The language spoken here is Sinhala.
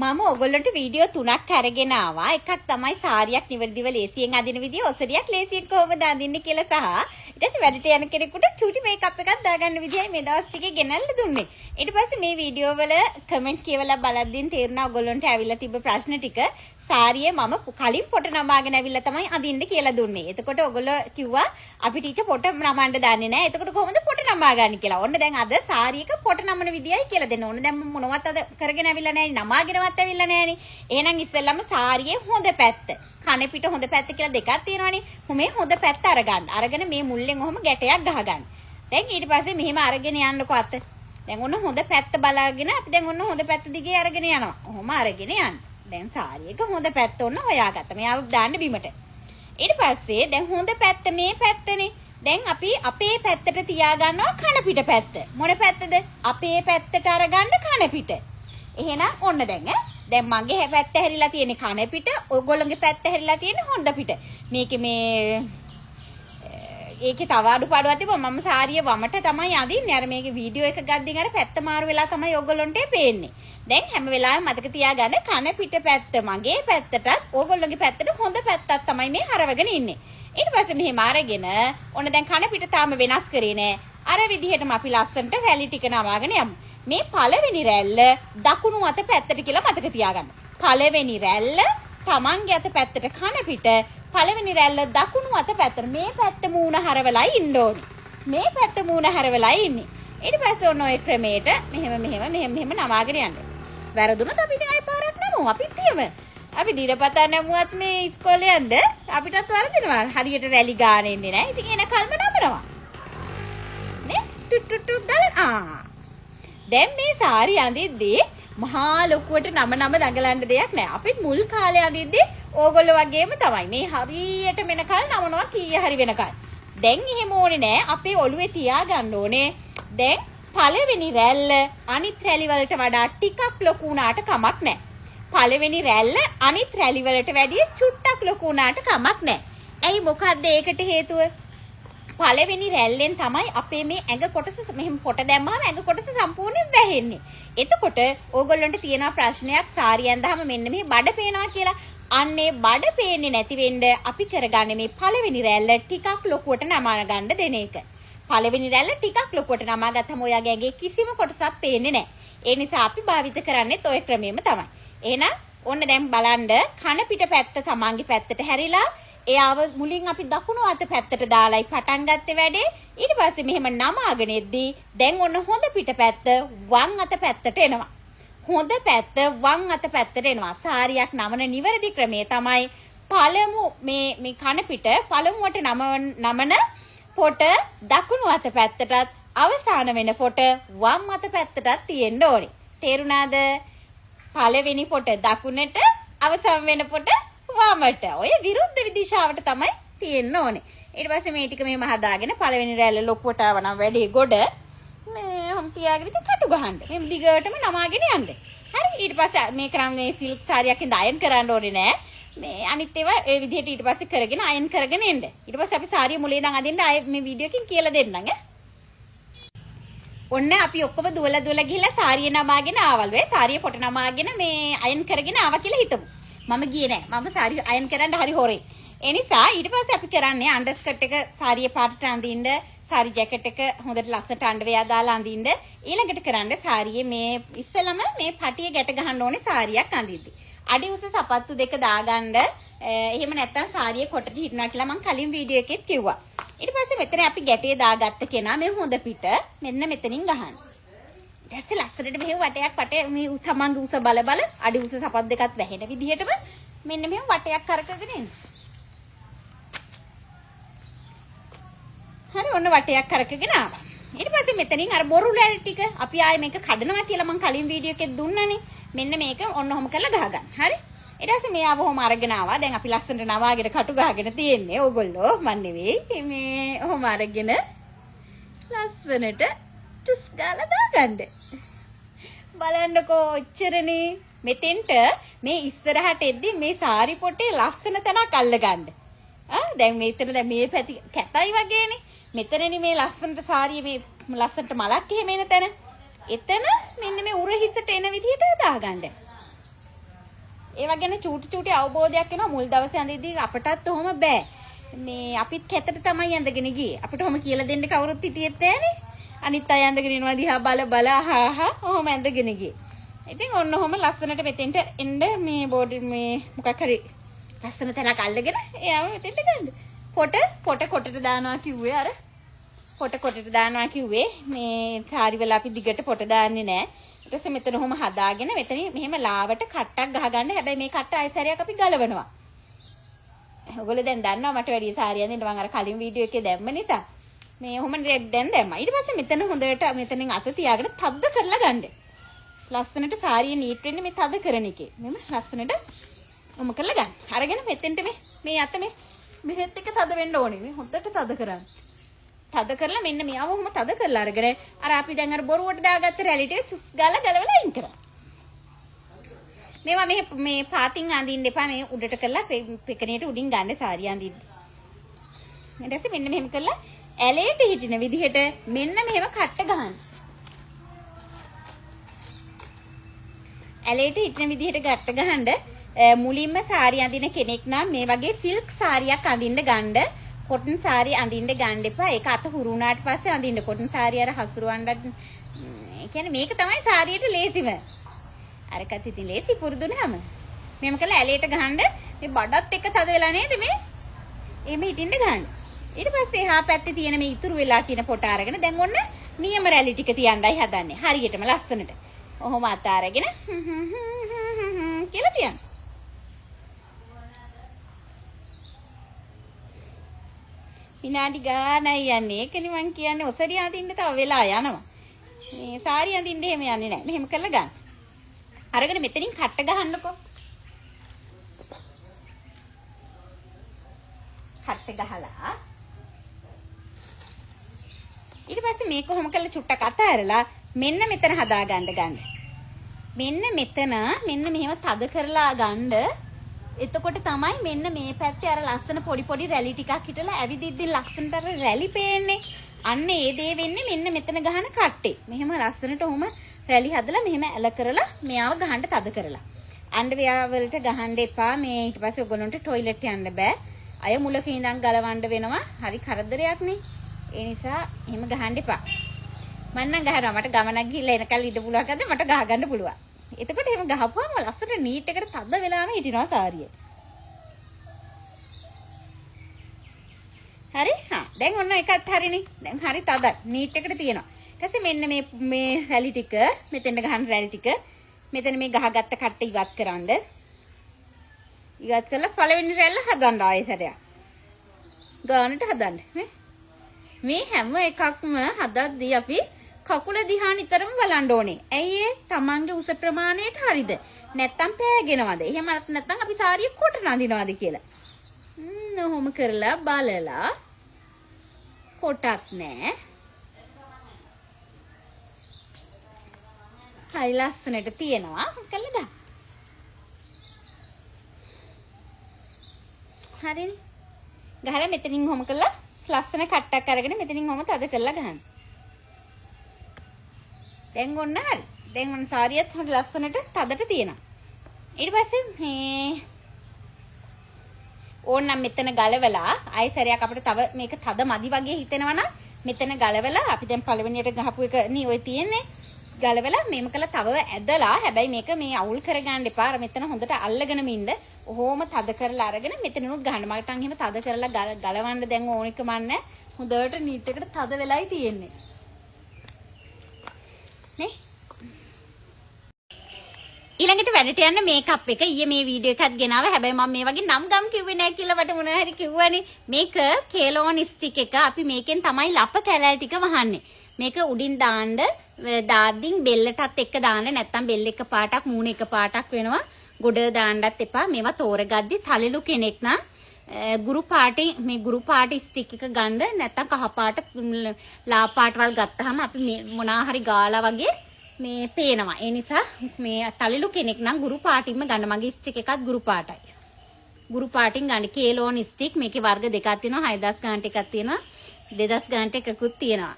මම ඔයගොල්ලන්ට වීඩියෝ 3ක් අරගෙන ආවා. එකක් තමයි සාරියක් නිවැරදිව ලේසියෙන් අදින විදිය, ඔසරියක් ලේසියෙන් කොහොමද අදින්නේ කියලා සහ ඊට පස්සේ වැඩට යන කෙනෙකුට චූටි මේකප් එකක් දාගන්න විදියයි මේ දවස් ටිකේ ගෙනල්ලා දුන්නේ. ඊට පස්සේ මේ වීඩියෝ වල කමෙන්ට් කියවලා බලද්දී තේරුණා ඔයගොල්ලන්ට ඇවිල්ලා තිබ්බ ප්‍රශ්න ටික. සාරිය මම කලින් පොට නමාගෙන ඇවිල්ලා තමයි අදින්න කියලා දුන්නේ. එතකොට ඔයගොල්ලෝ කිව්වා අපි ටීචර් පොට නමන්න දන්නේ නැහැ. එතකොට කොහොමද පොට නමා ගන්න කියලා. ඔන්න දැන් අද සාරියක පොට නමන විදියයි කියලා දෙන්න. ඔන්න දැන් මම මොනවත් අද කරගෙන ඇවිල්ලා නැහැ. නමාගෙනවත් ඇවිල්ලා නැහැනේ. එහෙනම් ඉස්සෙල්ලම සාරියේ හොඳ පැත්ත. කනේ පිට හොඳ පැත්ත කියලා දෙකක් තියෙනවානේ. මේ හොඳ පැත්ත අරගන්න. අරගෙන මේ මුල්ලෙන් ඔහොම ගැටයක් ගහගන්න. දැන් ඊට පස්සේ මෙහෙම අරගෙන යන්නකො අත. දැන් ඔන්න හොඳ පැත්ත බලාගෙන අපි දැන් ඔන්න හොඳ පැත්ත දිගේ අරගෙන යනවා. ඔහොම අරගෙන යන්න. දැන් සාරියක හොඳ පැත්ත ඔන්න හොයාගත්තා. මෙයාව දාන්න බිමට. ඊට පස්සේ දැන් හොඳ පැත්ත මේ පැත්තනේ. දැන් අපි අපේ පැත්තට තියාගන්නවා කන පිට පැත්ත. මොන පැත්තද? අපේ පැත්තට අරගන්න කන පිට. එහෙනම් ඔන්න දැන් මගේ පැත්ත හැරිලා තියෙන්නේ කන පිට. ඔයගොල්ලෝගේ පැත්ත හැරිලා තියෙන්නේ හොඳ පිට. මේකේ මේ ඒකේ තව අඩුපාඩුවක් තිබ්බා. මම සාරිය වමට තමයි අදින්නේ. අර මේකේ වීඩියෝ එක ගද්දින් අර පැත්ත මාරු වෙලා තමයි ඔයගොල්ලන්ට පේන්නේ. දැන් හැම වෙලාවෙම මතක තියාගන්න කන පිට පැත්ත මගේ පැත්තටත් ඕගොල්ලෝගේ පැත්තට හොඳ පැත්තක් තමයි මේ හරවගෙන ඉන්නේ. ඊට පස්සේ මෙහෙම අරගෙන ඔන්න දැන් කන පිට තාම වෙනස් කරේ නෑ. අර විදිහටම අපි ලස්සන්ට රැලි ටික නවාගෙන යමු. මේ පළවෙනි රැල්ල දකුණු අත පැත්තට කියලා මතක තියාගන්න. පළවෙනි රැල්ල තමන්ගේ අත පැත්තට කන පිට, පළවෙනි රැල්ල දකුණු අත පැත්තට. මේ පැත්ත මූණ හරවලා ඉන්න ඕනේ. මේ පැත්ත මූණ හරවලා ඉන්නේ. ඊට පස්සේ ඔන්න ඔය ක්‍රමයට මෙහෙම නවාගෙන යන්න. වැරදුනොත් අපි ඉතින් ආයෙ පාරක් නමමු. අපිත් එහෙම. අපි දිනපතා නැමුවත් මේ ඉස්කෝලේ යන්න අපිටත් වරදිනවා. හරියට රැලි ගාන එන්නේ නැහැ. ඉතින් එන කල්ම නමනවා. නේ? ටුට් දාලා දැන් මේ සාරි අඳිද්දී මහා ලොකුවට නම දඟලන්න දෙයක් නැහැ. අපිත් මුල් කාලේ අඳිද්දී ඕගොල්ලෝ වගේම තමයි. මේ හරියට මෙනකල් නමනවා කීය හරි වෙනකල්. දැන් එහෙම ඕනේ නැහැ. අපේ ඔළුවේ තියාගන්න ඕනේ. දැන් පළවෙනි රැල්ල අනිත් රැලි වලට වඩා ටිකක් ලොකු වුණාට කමක් නැහැ. පළවෙනි රැල්ල අනිත් රැලි වලට වැඩිය චුට්ටක් ලොකු වුණාට කමක් නැහැ. ඇයි මොකද්ද ඒකට හේතුව? පළවෙනි රැල්ලෙන් තමයි අපේ මේ ඇඟ කොටස මෙහෙම පොට දැම්මම ඇඟ කොටස සම්පූර්ණයෙන් වැහෙන්නේ. එතකොට ඕගොල්ලන්ට තියෙන ප්‍රශ්නයක් සාරිය ඇඳහම මෙන්න මේ බඩ පේනවා කියලා. අන්නේ බඩ පේන්නේ නැති වෙන්න අපි කරගන්නේ මේ පළවෙනි රැල්ල ටිකක් ලොකුවට නමා ගන්න දෙන එක. පළවෙනි රැල්ල ටිකක් ලොකුවට නමා ගත්තම ඔයාගේ ඇඟේ කිසිම කොටසක් පේන්නේ නැහැ. ඒ නිසා අපි භාවිත කරන්නේත් ওই ක්‍රමෙම තමයි. එහෙනම් ඔන්න දැන් බලන්න කන පිට පැත්ත තමන්ගේ පැත්තට හැරිලා එයාව මුලින් අපි දකුණු අත පැත්තට දාලායි පටන් ගත්තේ වැඩේ. ඊට පස්සේ මෙහෙම නමාගෙන එද්දී දැන් ඔන්න හොඳ පිට පැත්ත වම් අත පැත්තට එනවා. හොඳ පැත්ත වම් අත පැත්තට එනවා. සාරියක් නමන නිවැරදි ක්‍රමය තමයි පළමු මේ කන පිට පළමුවට නමන පොට දකුණු අත පැත්තටත් අවසාන වෙන පොට වම් අත පැත්තටත් තියෙන්න ඕනේ. තේරුණාද? පළවෙනි පොට දකුණට අවසාන වෙන පොට වමට. ඔය විරුද්ධ දිශාවට තමයි තියෙන්න ඕනේ. ඊට පස්සේ මේ ටික මෙහෙම හදාගෙන පළවෙනි රැල්ල ලොකුවට ආවනම් වැඩි ගොඩ මේ හම් තියාගෙන ඉතින් කටු ගහන්න. මේ දිගටම නමාගෙන යන්න. හරි. ඊට පස්සේ මේ කරන්නේ සිල්ක් සාරියක් ඉඳ අයන් කරන්න ඕනේ නෑ. මේ අනිත් ඒවා ඒ විදිහට ඊට පස්සේ කරගෙන අයන් කරගෙන එන්න. ඊට පස්සේ අපි සාරිය මුලේ ඉඳන් අදින්න ආයේ මේ වීඩියෝ එකකින් කියලා දෙන්නම් ඈ. ඔන්න අපි ඔක්කොම දුවලා ගිහලා සාරිය නමාගෙන ආවලු. ඒ සාරිය පොට නමාගෙන මේ අයන් කරගෙන ආවා කියලා හිතමු. මම ගියේ නෑ. මම සාරිය අයන් කරන්න හරි හොරේ. ඒ නිසා ඊට පස්සේ අපි කරන්නේ අන්ඩර්ස්කර්ට් එක සාරිය පාටට අඳින්න, සාරි ජැකට් එක හොඳට ලස්සනට අඬවැය දාලා අඳින්න. ඊළඟට කරන්න සාරියේ මේ ඉස්සලම මේ පටිය ගැට ගහන්න ඕනේ සාරියක් අඳිද්දි. අඩි උස සපත්තු දෙක දාගන්න. එහෙම නැත්නම් සාරියේ කොටට හිටනවා කියලා මම කලින් වීඩියෝ එකෙත් කිව්වා. ඊට පස්සේ මෙතන අපි ගැටේ දාගත්ත කෙනා මේ හොඳ පිට මෙන්න මෙතනින් ගහන්න. ඊටසේ ලස්සනට මෙහෙම වටයක් මේ තමන්ගේ උස බල අඩි උස සපත් දෙකත් වැහෙන විදිහටම මෙන්න මෙහෙම වටයක් කරකගෙන එන්න. හරි ඔන්න වටයක් කරකගෙන ආවා. ඊට පස්සේ මෙතනින් අර බොරු රැලි ටික අපි ආයේ මේක කඩනවා කියලා මම කලින් වීඩියෝ එකේ දුන්නානේ. මෙන්න මේක ඔන්න ඔහොම කරලා ගහගන්න. හරි. ඊට පස්සේ මෙයාව ඔහොම අරගෙන ආවා. දැන් අපි ලස්සනට නවාගෙන කටු ගහගෙන තියෙන්නේ. ඕගොල්ලෝ මන් නෙවෙයි. මේ ඔහොම අරගෙන ලස්සනට ටුස් ගාලා දාගන්න. බලන්නකෝ ඔච්චරනේ. මෙතෙන්ට මේ ඉස්සරහට එද්දි මේ සාරි පොටේ ලස්සන තැනක් අල්ලගන්න. දැන් මෙතන දැන් මේ පැති කැතයි වගේනේ. මෙතනනේ මේ ලස්සනට සාරිය මේ ලස්සනට මලක් එහෙම එන තැන. එතන මෙන්න මේ උර හිසට එන විදිහට දාගන්න. ඒවා ගැන චූටි අවබෝධයක් එනවා මුල් දවසේ අඳිද්දී අපටත් ඔහොම බෑ. මේ අපිත් කැතට තමයි ඇඳගෙන ගියේ. අපිට ඔහොම කියලා දෙන්න කවුරුත් හිටියෙත් නෑනේ. අනිත් අය ඇඳගෙන ඉනවා දිහා බල ඔහොම ඇඳගෙන ගියේ. ඉතින් ඔන්න ඔහොම ලස්සනට මෙතෙන්ට එන්න මේ බෝඩි මේ මොකක් හරි ලස්සන තැනක් අල්ලගෙන එයාම මෙතෙන්ට ගන්න. පොට කොටට දානවා කිව්වේ අර. පොට කොටට දානවා කිව්වේ මේ කාරි වල අපි දිගට පොට දාන්නේ නෑ. ඊට පස්සේ මෙතන ඔහොම හදාගෙන මෙතනින් මෙහෙම ලාවට කට්ටක් ගහගන්න. හැබැයි මේ කට්ට ආයෙසරයක් අපි ගලවනවා. ඔයගොල්ලෝ දැන් දන්නවා මට වැඩි සාරියක් දෙන්න මම අර කලින් වීඩියෝ එකේ දැම්ම නිසා. මේ ඔහොම දැන් දැම්මා. ඊට පස්සේ මෙතන හොඳට මෙතනින් අත තියාගෙන තද්ද කරලා ගන්න. ලස්සනට සාරිය නීට් වෙන්නේ මේ තද කරන එකේ. මෙන්න ලස්සනට ඔම කරලා ගන්න. අරගෙන මෙතෙන්ට මේ අත මෙහෙත් එක තද වෙන්න ඕනේ. මේ හොඳට තද කරන්න. තද කරලා මෙන්න මෙයාව ඔහොම තද කරලා අරගෙන අර අපි දැන් අර බොරුවට දාගත්ත රැලි ටික චුස් ගාලා ගලවලා අයින් කරා. මේවා මේ පාතින් අඳින්න එපා. මේ උඩට කරලා පෙකණේට උඩින් ගන්න සාරිය අඳින්න. ඊට පස්සේ මෙන්න මෙහෙම කරලා ඇලේට හිටින විදිහට මෙන්න මෙහෙම කට්ට ගහන්න. ඇලේට හිටින විදිහට ගැට්ට ගහන්න මුලින්ම සාරිය අඳින කෙනෙක් නම් මේ වගේ සිල්ක් සාරියක් අඳින්න ගන්න. කොටන් සාරිය අඳින්න ගන්න එපා. ඒක අත හුරු වුණාට පස්සේ අඳින්න. කොටන් සාරිය අර හසුරවන්න ඒ කියන්නේ මේක තමයි සාරියට ලේසිම. අරකට ඉතින් ලේසි පුරුදුනහම. මෙහෙම කළා ඇලේට ගහන්න. මේ බඩත් එක්ක තද වෙලා නේද මේ? එහෙම හිටින්න ගන්න. ඊට පස්සේ එහා පැත්තේ තියෙන මේ ඉතුරු වෙලා තියෙන පොට අරගෙන දැන් ඔන්න නියම රැලි ටික තියන්නයි හදන්නේ. හරියටම ලස්සනට. ඔහොම අත අරගෙන කියලා තියන්න. විනාඩි ගානයි යන්නේ. ඒකනේ මං කියන්නේ ඔසරිය අඳින්න තව වෙලා යනවා. මේ සාරිය අඳින්න එහෙම යන්නේ නැහැ. මෙහෙම කරලා ගන්න. අරගෙන මෙතනින් කට්ට ගහන්නකෝ. කට්ට ගහලා ඊට පස්සේ මේක කොහොම කරලා චුට්ටක් අතහැරලා මෙන්න මෙතන හදා ගන්න. මෙන්න මෙතන මෙන්න මෙහෙම තද කරලා ගන්න. එතකොට තමයි මෙන්න මේ පැත්තේ අර ලස්සන පොඩි රැලි ටිකක් හිටලා ඇවිදිද්දි ලස්සනට අර රැලි පේන්නේ. අන්න ඒ දේ වෙන්නේ මෙන්න මෙතන ගහන කට්ටේ. මෙහෙම ලස්සනට ඔහොම රැලි හදලා මෙහෙම ඇල කරලා මෙයාව ගහන්න තද කරලා. අඬවියා වලට ගහන්න එපා. මේ ඊට පස්සේ ඔයගොල්ලන්ට টয়ලට් යන්න බෑ. අය මුලක ඉඳන් ගලවන්න වෙනවා. හරි කරදරයක් නේ. ඒ නිසා එහෙම ගහන්න එපා. මම නම් ගහනවා. මට ගමනක් ගිහිල්ලා එනකල් ඉඳ පුළුවන් කද්ද මට ගහ ගන්න පුළුවන්. එතකොට එහෙම ගහපුවාම ලස්සට නීට් එකට තද වෙලාම හිටිනවා සාරිය. හරි? දැන් ඔන්න එකත් හරිනේ. දැන් හරි තදයි. නීට් එකට තියෙනවා. ඊට පස්සේ මෙන්න මේ රැලි ටික මෙතෙන්ට ගහන රැලි ටික මෙතන මේ ගහගත්ත කට්ට ඉවත් කරන්න. ඉවත් කරලා පළවෙනි රැල්ල හදන්න ආයෙසරයක්. ගානට හදන්න. මේ හැම එකක්ම හදද්දී අපි කකුල දිහා නිතරම බලන්න ඕනේ. ඇයි ඒ? තමන්ගේ උස ප්‍රමාණයට හරිද? නැත්තම් පෑගෙනවද? එහෙම නැත්නම් අපි සාරිය කොට නඳිනවද කියලා. ඔහොම කරලා බලලා කොටක් නෑ. හරි ලස්සනට තියෙනවා. කළා ගන්න. හරිනේ. ගහලා මෙතනින් ඔහොම කළා ලස්සන කට්ටක් අරගෙන මෙතනින් ඔහොම තද කරලා ගහන්න. දැන් ඔන්න හරි. දැන් ඔන්න සාරියත් හරි ලස්සනට තදට තියෙනවා. ඊට පස්සේ මේ ඕන්නම් මෙතන ගලවලා ආයෙසරයක් අපිට තව මේක තද මදි වගේ හිතෙනවා නම් මෙතන ගලවලා අපි දැන් පළවෙනියට ගහපු එක නේ ඔය තියෙන්නේ. ගලවලා මේම කළා තව ඇදලා හැබැයි මේක මේ අවුල් කරගන්න එපා. අර මෙතන හොඳට අල්ලගෙනම ඉන්න. ඔහොම තද කරලා අරගෙන මෙතනනුත් ගහන්න. මට නම් එහෙම තද කරලා ගලවන්න දැන් ඕනෙකම නැහැ. හොඳට නීට් එකට තද වෙලයි තියෙන්නේ. නේ? ඊළඟට වැඩට යන්න මේකප් එක ඊයේ මේ වීඩියෝ එකත් ගෙනාවා. හැබැයි මම මේ වගේ නම් ගම් කිව්වේ නැහැ කියලා වට මොනවා හරි කිව්වනේ. මේක කේලෝන් ස්ටික් එක. අපි මේකෙන් තමයි ලප කැලෑල් ටික වහන්නේ. මේක උඩින් දාන්න දාද්දින් බෙල්ලටත් එක්ක දාන්න. නැත්තම් බෙල්ල එක පාටක් මූණ එක පාටක් වෙනවා. ගොඩ දාන්නත් එපා. මේවා තෝරගද්දි තලෙලු කෙනෙක් නම් ගුරු පාටි ස්ටික් එක ගන්න. නැත්තම් කහ පාට ලා පාට වල ගත්තාම අපි මේ මොනා හරි ගාලා වගේ මේ පේනවා. ඒ නිසා මේ තලෙලු කෙනෙක් නම් ගුරු පාටින්ම ගන්න. මගේ ස්ටික් එකත් ගුරු පාටයි. ගුරු පාටින් ගන්න. කේලෝන් ස්ටික් මේකේ වර්ග දෙකක් තියෙනවා. 6000 ගානට එකක් තියෙනවා. 2000 ගානට එකකුත් තියෙනවා.